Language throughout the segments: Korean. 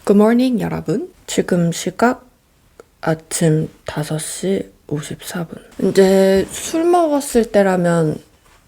Good morning, 여러분. 지금 시각 아침 5시 54분. 이제 술 먹었을 때라면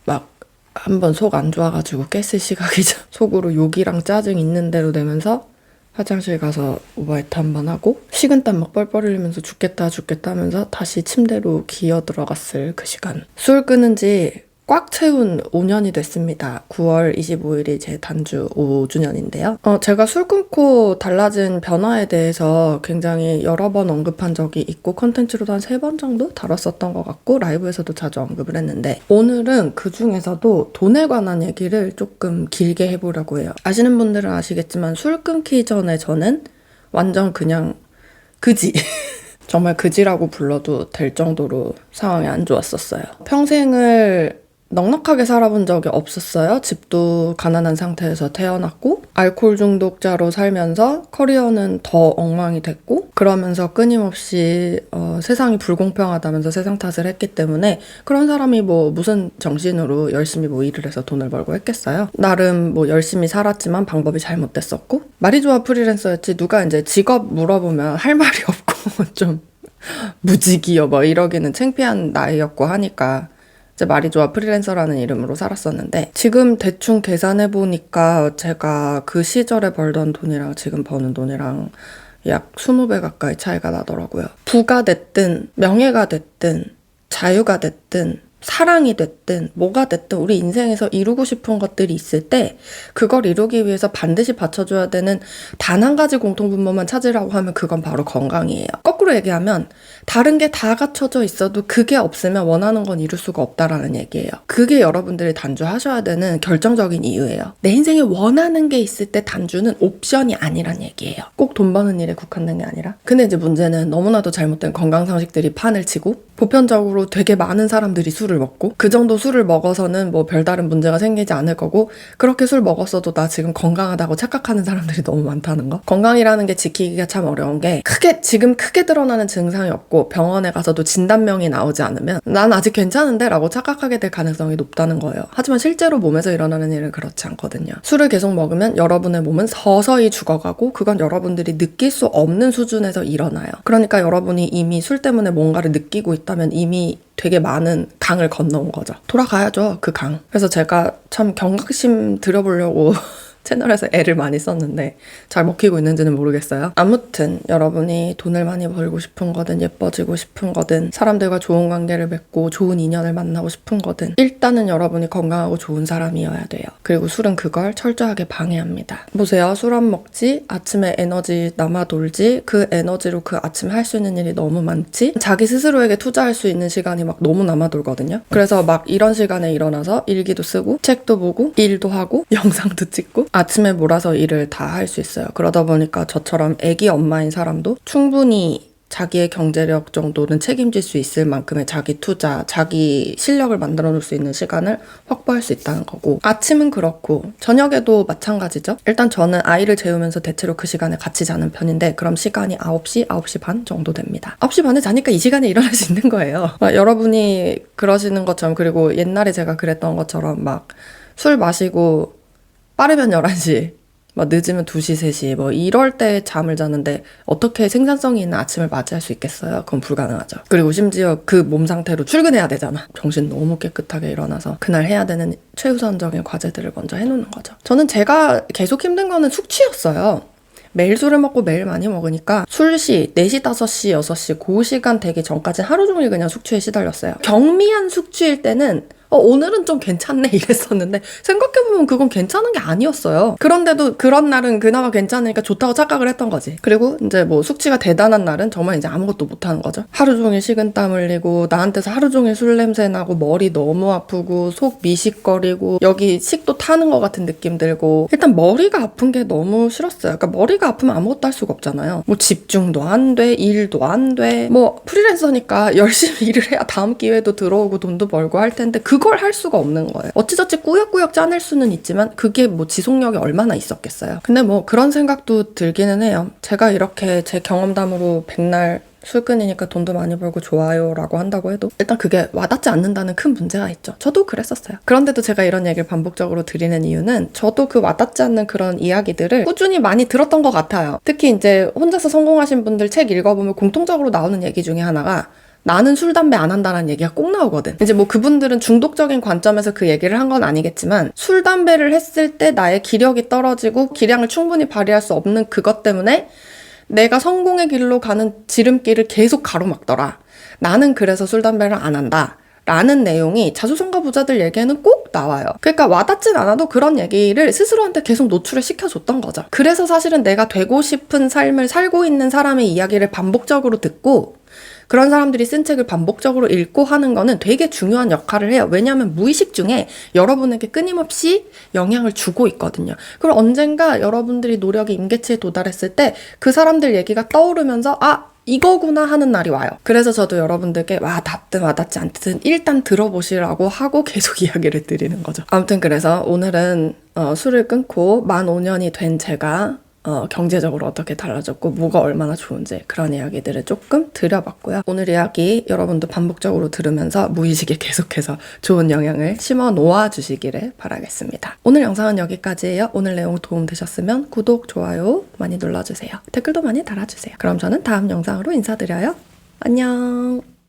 막 한번 속 안 좋아가지고 깼을 시각이죠. 속으로 욕이랑 짜증 있는 대로 내면서 화장실 가서 오바이트 한번 하고 식은땀 막 뻘뻘 흘리면서 죽겠다 하면서 다시 침대로 기어 들어갔을 그 시간. 술 끊은 지 꽉 채운 5년이 됐습니다. 9월 25일이 제 단주 5주년인데요. 제가 술 끊고 달라진 변화에 대해서 굉장히 여러 번 언급한 적이 있고 컨텐츠로도 한 3번 정도 다뤘었던 것 같고 라이브에서도 자주 언급을 했는데 오늘은 그 중에서도 돈에 관한 얘기를 조금 길게 해보려고 해요. 아시는 분들은 아시겠지만 술 끊기 전에 저는 완전 그냥 그지. 정말 그지라고 불러도 될 정도로 상황이 안 좋았었어요. 평생을 넉넉하게 살아본 적이 없었어요. 집도 가난한 상태에서 태어났고 알코올 중독자로 살면서 커리어는 더 엉망이 됐고 그러면서 끊임없이 세상이 불공평하다면서 세상 탓을 했기 때문에 그런 사람이 뭐 무슨 정신으로 열심히 뭐 일을 해서 돈을 벌고 했겠어요. 나름 뭐 열심히 살았지만 방법이 잘못됐었고 말이 좋아 프리랜서였지 누가 이제 직업 물어보면 할 말이 없고 좀 무직이요 뭐 이러기는 창피한 나이였고 하니까 말이 좋아 프리랜서라는 이름으로 살았었는데 지금 대충 계산해보니까 제가 그 시절에 벌던 돈이랑 지금 버는 돈이랑 약 20배 가까이 차이가 나더라고요. 부가 됐든 명예가 됐든 자유가 됐든 사랑이 됐든 뭐가 됐든 우리 인생에서 이루고 싶은 것들이 있을 때 그걸 이루기 위해서 반드시 받쳐줘야 되는 단 한 가지 공통분모만 찾으라고 하면 그건 바로 건강이에요. 거꾸로 얘기하면 다른 게 다 갖춰져 있어도 그게 없으면 원하는 건 이룰 수가 없다라는 얘기예요. 그게 여러분들이 단주하셔야 되는 결정적인 이유예요. 내 인생에 원하는 게 있을 때 단주는 옵션이 아니란 얘기예요. 꼭 돈 버는 일에 국한된 게 아니라. 근데 이제 문제는 너무나도 잘못된 건강상식들이 판을 치고 보편적으로 되게 많은 사람들이 술을 먹고 그 정도 술을 먹어서는 뭐 별다른 문제가 생기지 않을 거고 그렇게 술 먹었어도 나 지금 건강하다고 착각하는 사람들이 너무 많다는 거. 건강이라는 게 지키기가 참 어려운 게 지금 크게 드러나는 증상이 없고 병원에 가서도 진단명이 나오지 않으면 난 아직 괜찮은데 라고 착각하게 될 가능성이 높다는 거예요. 하지만 실제로 몸에서 일어나는 일은 그렇지 않거든요. 술을 계속 먹으면 여러분의 몸은 서서히 죽어가고 그건 여러분들이 느낄 수 없는 수준에서 일어나요. 그러니까 여러분이 이미 술 때문에 뭔가를 느끼고 있다면 이미 되게 많은 강을 건너온 거죠. 돌아가야죠, 그 강. 그래서 제가 참 경각심 들여보려고 채널에서 애를 많이 썼는데 잘 먹히고 있는지는 모르겠어요. 아무튼 여러분이 돈을 많이 벌고 싶은 거든 예뻐지고 싶은 거든 사람들과 좋은 관계를 맺고 좋은 인연을 만나고 싶은 거든 일단은 여러분이 건강하고 좋은 사람이어야 돼요. 그리고 술은 그걸 철저하게 방해합니다. 보세요. 술 안 먹지? 아침에 에너지 남아 돌지? 그 에너지로 그 아침에 할 수 있는 일이 너무 많지? 자기 스스로에게 투자할 수 있는 시간이 막 너무 남아 돌거든요. 그래서 막 이런 시간에 일어나서 일기도 쓰고 책도 보고 일도 하고 영상도 찍고 아침에 몰아서 일을 다 할 수 있어요. 그러다 보니까 저처럼 애기 엄마인 사람도 충분히 자기의 경제력 정도는 책임질 수 있을 만큼의 자기 투자, 자기 실력을 만들어 놓을 수 있는 시간을 확보할 수 있다는 거고 아침은 그렇고 저녁에도 마찬가지죠. 일단 저는 아이를 재우면서 대체로 그 시간에 같이 자는 편인데 그럼 시간이 9시, 9시 반 정도 됩니다. 9시 반에 자니까 이 시간에 일어날 수 있는 거예요. 여러분이 그러시는 것처럼 그리고 옛날에 제가 그랬던 것처럼 막 술 마시고 빠르면 11시, 뭐 늦으면 2시, 3시 뭐 이럴 때 잠을 자는데 어떻게 생산성이 있는 아침을 맞이할 수 있겠어요? 그건 불가능하죠. 그리고 심지어 그 몸 상태로 출근해야 되잖아. 정신 너무 깨끗하게 일어나서 그날 해야 되는 최우선적인 과제들을 먼저 해놓는 거죠. 저는 제가 계속 힘든 거는 숙취였어요. 매일 술을 먹고 매일 많이 먹으니까 술시 4시, 5시, 6시 그 시간 되기 전까지 하루 종일 그냥 숙취에 시달렸어요. 경미한 숙취일 때는 오늘은 좀 괜찮네 이랬었는데 생각해보면 그건 괜찮은 게 아니었어요. 그런데도 그런 날은 그나마 괜찮으니까 좋다고 착각을 했던 거지. 그리고 이제 뭐 숙취가 대단한 날은 정말 이제 아무것도 못하는 거죠. 하루 종일 식은땀 흘리고 나한테서 하루 종일 술 냄새 나고 머리 너무 아프고 속 미식거리고 여기 식도 타는 것 같은 느낌 들고 일단 머리가 아픈 게 너무 싫었어요. 그러니까 머리가 아프면 아무것도 할 수가 없잖아요. 뭐 집중도 안 돼, 일도 안 돼. 뭐 프리랜서니까 열심히 일을 해야 다음 기회도 들어오고 돈도 벌고 할 텐데 그걸 할 수가 없는 거예요. 어찌저찌 꾸역꾸역 짜낼 수는 있지만 그게 뭐 지속력이 얼마나 있었겠어요. 근데 뭐 그런 생각도 들기는 해요. 제가 이렇게 제 경험담으로 백날 술 끊이니까 돈도 많이 벌고 좋아요 라고 한다고 해도 일단 그게 와닿지 않는다는 큰 문제가 있죠. 저도 그랬었어요. 그런데도 제가 이런 얘기를 반복적으로 드리는 이유는 저도 그 와닿지 않는 그런 이야기들을 꾸준히 많이 들었던 것 같아요. 특히 이제 혼자서 성공하신 분들 책 읽어보면 공통적으로 나오는 얘기 중에 하나가 나는 술, 담배 안 한다는 얘기가 꼭 나오거든. 이제 뭐 그분들은 중독적인 관점에서 그 얘기를 한 건 아니겠지만 술, 담배를 했을 때 나의 기력이 떨어지고 기량을 충분히 발휘할 수 없는 그것 때문에 내가 성공의 길로 가는 지름길을 계속 가로막더라. 나는 그래서 술, 담배를 안 한다. 라는 내용이 자수성가 부자들 얘기에는 꼭 나와요. 그러니까 와닿진 않아도 그런 얘기를 스스로한테 계속 노출을 시켜줬던 거죠. 그래서 사실은 내가 되고 싶은 삶을 살고 있는 사람의 이야기를 반복적으로 듣고 그런 사람들이 쓴 책을 반복적으로 읽고 하는 거는 되게 중요한 역할을 해요. 왜냐하면 무의식 중에 여러분에게 끊임없이 영향을 주고 있거든요. 그럼 언젠가 여러분들이 노력이 임계치에 도달했을 때 그 사람들 얘기가 떠오르면서 이거구나 하는 날이 와요. 그래서 저도 여러분들께 와닿든 와닿지 않든 일단 들어보시라고 하고 계속 이야기를 드리는 거죠. 아무튼 그래서 오늘은 술을 끊고 만 5년이 된 제가 경제적으로 어떻게 달라졌고 뭐가 얼마나 좋은지 그런 이야기들을 조금 드려봤고요. 오늘 이야기 여러분도 반복적으로 들으면서 무의식에 계속해서 좋은 영향을 심어 놓아 주시기를 바라겠습니다. 오늘 영상은 여기까지예요. 오늘 내용 도움되셨으면 구독, 좋아요 많이 눌러주세요. 댓글도 많이 달아주세요. 그럼 저는 다음 영상으로 인사드려요. 안녕.